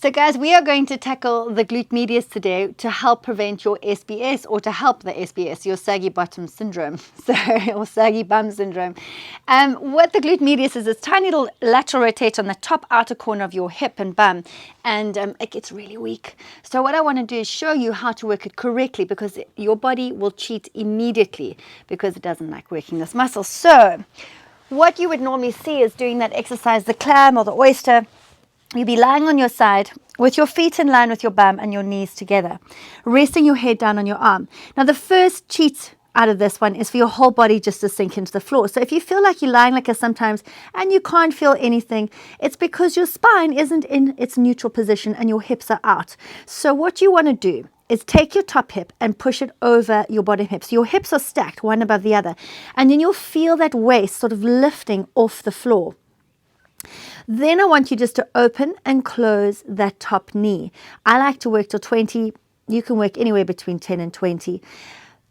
So guys, we are going to tackle the glute medius today to help prevent your SBS, or to help the SBS, your saggy bottom syndrome, or saggy bum syndrome. What the glute medius is this tiny little lateral rotate on the top outer corner of your hip and bum, and it gets really weak. So what I want to do is show you how to work it correctly, because your body will cheat immediately because it doesn't like working this muscle. So what you would normally see is doing that exercise, the clam or the oyster. You'll be lying on your side with your feet in line with your bum and your knees together, resting your head down on your arm. Now, the first cheat out of this one is for your whole body just to sink into the floor. So if you feel like you're lying like this sometimes and you can't feel anything, it's because your spine isn't in its neutral position and your hips are out. So what you want to do is take your top hip and push it over your bottom hip. So your hips are stacked one above the other. And then you'll feel that waist sort of lifting off the floor. Then I want you just to open and close that top knee. I like to work till 20. You can work anywhere between 10 and 20.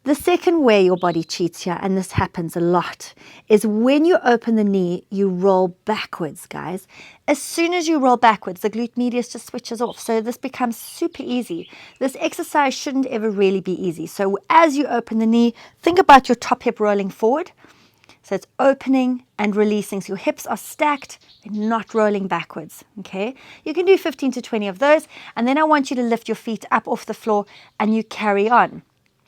The second way your body cheats here, and this happens a lot, is when you open the knee, you roll backwards, guys. As soon as you roll backwards, the glute medius just switches off. So this becomes super easy. This exercise shouldn't ever really be easy. So as you open the knee, think about your top hip rolling forward. So it's opening and releasing. So your hips are stacked and not rolling backwards, okay? You can do 15 to 20 of those. And then I want you to lift your feet up off the floor and you carry on.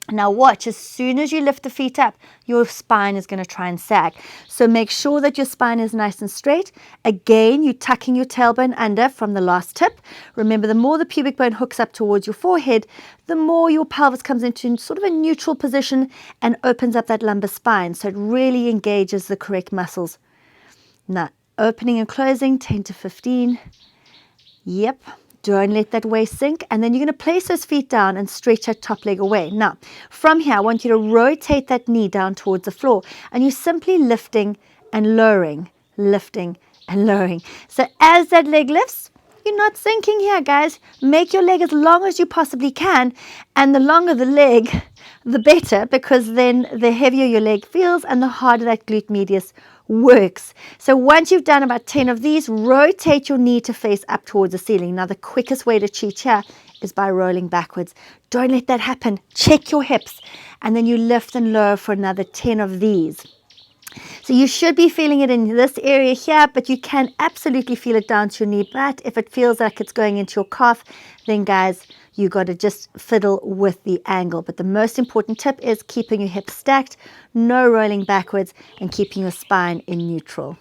Now watch, as soon as you lift the feet up, your spine is going to try and sag. So make sure that your spine is nice and straight. Again, you're tucking your tailbone under from the last tip. Remember, the more the pubic bone hooks up towards your forehead, the more your pelvis comes into sort of a neutral position and opens up that lumbar spine. So it really engages the correct muscles. Now, opening and closing, 10 to 15. Yep. Don't let that waist sink. And then you're going to place those feet down and stretch that top leg away. Now, from here, I want you to rotate that knee down towards the floor. And you're simply lifting and lowering, lifting and lowering. So as that leg lifts, you're not sinking here, guys. Make your leg as long as you possibly can. And the longer the leg, the better, because then the heavier your leg feels and the harder that glute medius works. So once you've done about 10 of these, rotate your knee to face up towards the ceiling. Now, the quickest way to cheat here is by rolling backwards. Don't let that happen. Check your hips. And then you lift and lower for another 10 of these. So you should be feeling it in this area here, but you can absolutely feel it down to your knee. But if it feels like it's going into your calf, then guys, you got to just fiddle with the angle. But the most important tip is keeping your hips stacked, no rolling backwards, and keeping your spine in neutral.